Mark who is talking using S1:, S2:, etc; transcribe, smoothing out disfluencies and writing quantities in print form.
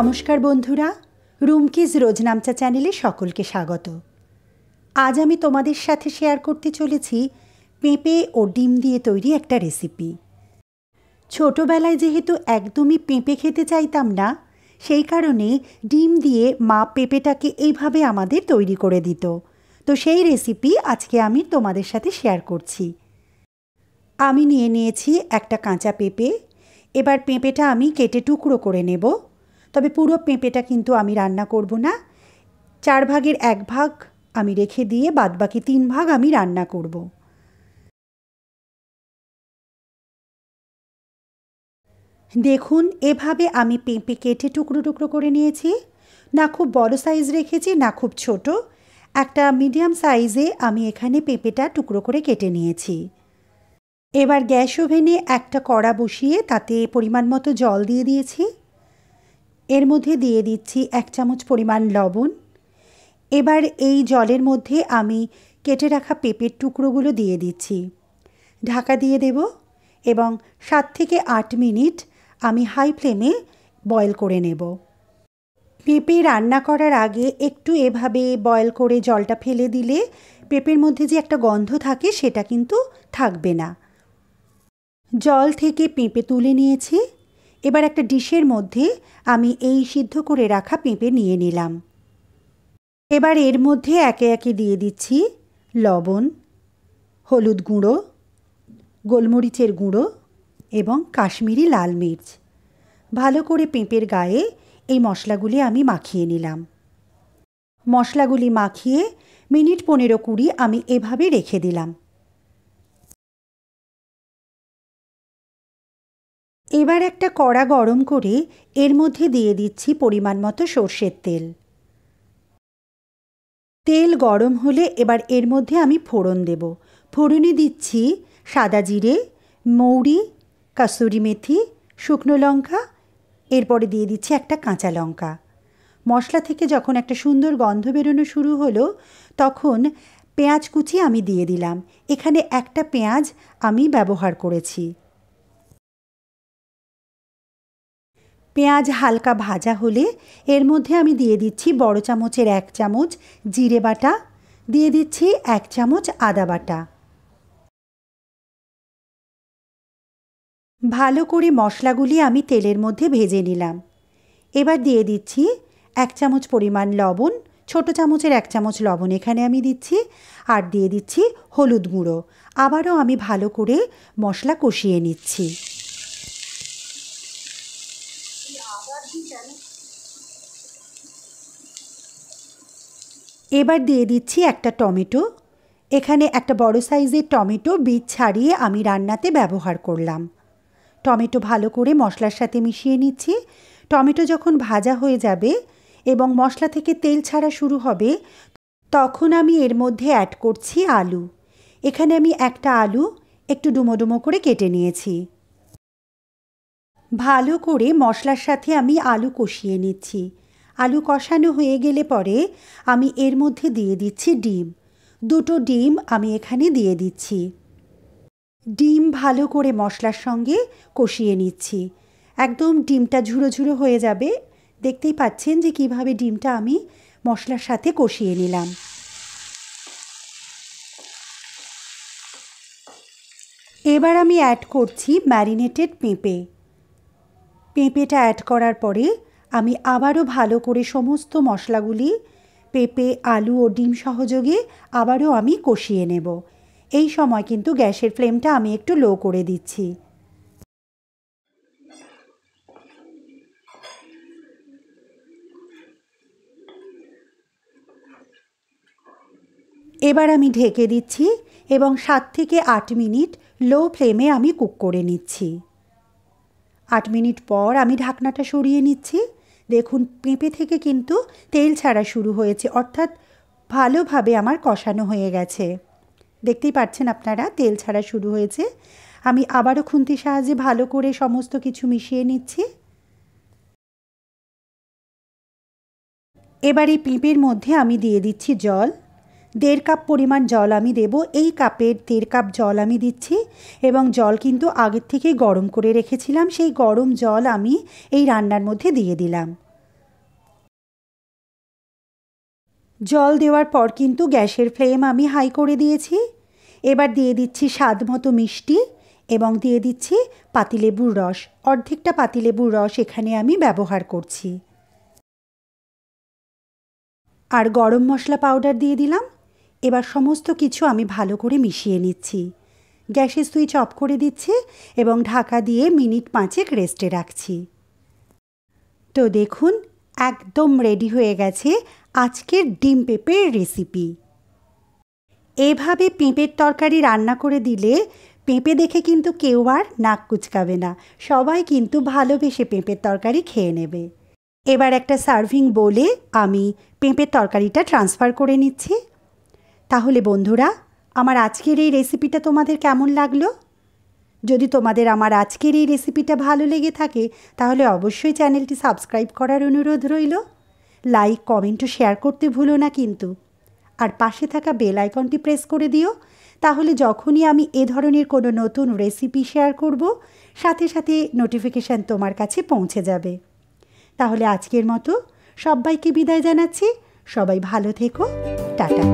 S1: নমস্কার বন্ধুরা, রুমকিজ রোজনামচা চ্যানেলে সকলকে স্বাগত। আজ আমি তোমাদের সাথে শেয়ার করতে চলেছি পেঁপে ও ডিম দিয়ে তৈরি একটা রেসিপি। ছোটোবেলায় যেহেতু একদমই পেঁপে খেতে চাইতাম না, সেই কারণে ডিম দিয়ে মা পেঁপেটাকে এইভাবে আমাদের তৈরি করে দিত। তো সেই রেসিপি আজকে আমি তোমাদের সাথে শেয়ার করছি। আমি নিয়েছি একটা কাঁচা পেঁপে। এবার পেঁপেটা আমি কেটে টুকরো করে নেব। তবে পুরো পেঁপেটা কিন্তু আমি রান্না করব না। 4 ভাগের 1 ভাগ আমি রেখে দিয়ে বাদবাকি 3 ভাগ আমি রান্না করব। দেখুন, এভাবে আমি পেঁপে কেটে টুকরো টুকরো করে নিয়েছি। না খুব বড় সাইজ রেখেছি, না খুব ছোট। একটা মিডিয়াম সাইজে আমি এখানে পেঁপেটা টুকরো করে কেটে নিয়েছি। এবার গ্যাস ওভেনে একটা কড়া বসিয়ে তাতে পরিমাণ মতো জল দিয়ে দিয়েছি। এর মধ্যে দিয়ে দিচ্ছি 1 চামচ পরিমাণ লবণ। এবার এই জলের মধ্যে আমি কেটে রাখা পেঁপের টুকরোগুলো দিয়ে দিচ্ছি। ঢাকা দিয়ে দেব এবং 7 থেকে 8 মিনিট আমি হাই ফ্লেমে বয়েল করে নেব। পেঁপে রান্না করার আগে একটু এভাবে বয়েল করে জলটা ফেলে দিলে পেঁপের মধ্যে যে একটা গন্ধ থাকে সেটা কিন্তু থাকবে না। জল থেকে পেঁপে তুলে নিয়েছি। এবার একটা ডিশের মধ্যে আমি এই সিদ্ধ করে রাখা পেঁপে নিয়ে নিলাম। এবার এর মধ্যে একে একে দিয়ে দিচ্ছি লবণ, হলুদ গুঁড়ো, গোলমরিচের গুঁড়ো এবং কাশ্মীরি লাল মির্চ। ভালো করে পেঁপের গায়ে এই মশলাগুলি আমি মাখিয়ে নিলাম। মশলাগুলি মাখিয়ে মিনিট 15-20 আমি এভাবে রেখে দিলাম। এবার একটা কড়া গরম করে এর মধ্যে দিয়ে দিচ্ছি পরিমাণ মতো সর্ষের তেল। তেল গরম হলে এবার এর মধ্যে আমি ফোড়ন দেব। ফোড়নে দিচ্ছি সাদা জিরে, মৌরি, কাসুরি মেথি, শুকনো লঙ্কা। এরপরে দিয়ে দিচ্ছি একটা কাঁচা লঙ্কা। মশলা থেকে যখন একটা সুন্দর গন্ধ বেরোনো শুরু হলো তখন পেঁয়াজ কুচি আমি দিয়ে দিলাম। এখানে একটা পেঁয়াজ আমি ব্যবহার করেছি। পেঁয়াজ হালকা ভাজা হলে এর মধ্যে আমি দিয়ে দিচ্ছি বড় চামচের 1 চামচ জিরে বাটা, দিয়ে দিচ্ছি 1 চামচ আদা বাটা। ভালো করে মশলাগুলি আমি তেলের মধ্যে ভেজে নিলাম। এবার দিয়ে দিচ্ছি 1 চামচ পরিমাণ লবণ, ছোট চামচের 1 চামচ লবণ এখানে আমি দিচ্ছি, আর দিয়ে দিচ্ছি হলুদ গুঁড়ো। আবারও আমি ভালো করে মশলা কষিয়ে নিচ্ছি। এবার দিয়ে দিচ্ছি একটা টমেটো। এখানে একটা বড় সাইজের টমেটো বীজ ছাড়িয়ে আমি রান্নাতে ব্যবহার করলাম। টমেটো ভালো করে মশলার সাথে মিশিয়ে নিচ্ছি। টমেটো যখন ভাজা হয়ে যাবে এবং মশলা থেকে তেল ছাড়া শুরু হবে তখন আমি এর মধ্যে অ্যাড করছি আলু। এখানে আমি একটা আলু একটু ডুমো ডুমো করে কেটে নিয়েছি। ভালো করে মশলার সাথে আমি আলু কষিয়ে নিচ্ছি। আলু কষানো হয়ে গেলে পরে আমি এর মধ্যে দিয়ে দিচ্ছি ডিম। 2টো ডিম আমি এখানে দিয়ে দিচ্ছি। ডিম ভালো করে মশলার সঙ্গে কষিয়ে নিচ্ছি। একদম ডিমটা ঝুড়ো ঝুড়ো হয়ে যাবে। দেখতেই পাচ্ছেন যে কিভাবে ডিমটা আমি মশলার সাথে কষিয়ে নিলাম। এবার আমি অ্যাড করছি ম্যারিনেটেড পেঁপে। পেঁপেটা অ্যাড করার পরে আমি আবারও ভালো করে সমস্ত মশলাগুলি পেঁপে, আলু ও ডিম সহযোগে আবারও আমি কষিয়ে নেব। এই সময় কিন্তু গ্যাসের ফ্লেমটা আমি একটু লো করে দিচ্ছি। এবার আমি ঢেকে দিচ্ছি এবং 7 থেকে 8 মিনিট লো ফ্লেমে আমি কুক করে নিচ্ছি। 8 মিনিট পর আমি ঢাকনাটা সরিয়ে নিচ্ছি। দেখুন, পেঁপে থেকে কিন্তু তেল ছাড়া শুরু হয়েছে, অর্থাৎ ভালোভাবে আমার কষানো হয়ে গেছে। দেখতেই পাচ্ছেন আপনারা, তেল ছাড়া শুরু হয়েছে। আমি আবারও খুন্তির সাহায্যে ভালো করে সমস্ত কিছু মিশিয়ে নিচ্ছি। এবার এই পেঁপের মধ্যে আমি দিয়ে দিচ্ছি জল। 1.5 কাপ পরিমাণ জল আমি দেব। এই কাপের 1.5 কাপ জল আমি দিচ্ছি এবং জল কিন্তু আগের থেকেই গরম করে রেখেছিলাম। সেই গরম জল আমি এই রান্নার মধ্যে দিয়ে দিলাম। জল দেওয়ার পর কিন্তু গ্যাসের ফ্লেম আমি হাই করে দিয়েছি। এবার দিয়ে দিচ্ছি স্বাদ মতো মিষ্টি এবং দিয়ে দিচ্ছি পাতিলেবুর রস। অর্ধেকটা পাতিলেবুর রস এখানে আমি ব্যবহার করছি। আর গরম মশলা পাউডার দিয়ে দিলাম। এবার সমস্ত কিছু আমি ভালো করে মিশিয়ে নিচ্ছি। গ্যাসের সুইচ অফ করে দিচ্ছি এবং ঢাকা দিয়ে মিনিট 5 রেস্টে রাখছি। তো দেখুন, একদম রেডি হয়ে গেছে আজকের ডিম পেঁপের রেসিপি। এভাবে পেঁপের তরকারি রান্না করে দিলে পেঁপে দেখে কিন্তু কেউ আর নাক কুচকাবে না। সবাই কিন্তু ভালোবেসে পেঁপের তরকারি খেয়ে নেবে। এবার একটা সার্ভিং বোলে আমি পেঁপের তরকারিটা ট্রান্সফার করে নিচ্ছি। তাহলে বন্ধুরা, আমার আজকের এই রেসিপিটা তোমাদের কেমন লাগলো? যদি তোমাদের আমার আজকের এই রেসিপিটা ভালো লেগে থাকে তাহলে অবশ্যই চ্যানেলটি সাবস্ক্রাইব করার অনুরোধ রইল। লাইক, কমেন্ট ও শেয়ার করতে ভুলো না কিন্তু। আর পাশে থাকা বেল আইকনটি প্রেস করে দিও, তাহলে যখনই আমি এ ধরনের কোনো নতুন রেসিপি শেয়ার করব সাথে সাথে নোটিফিকেশান তোমার কাছে পৌঁছে যাবে। তাহলে আজকের মতো সবাইকে বিদায় জানাচ্ছি। সবাই ভালো থেকো। টাটা।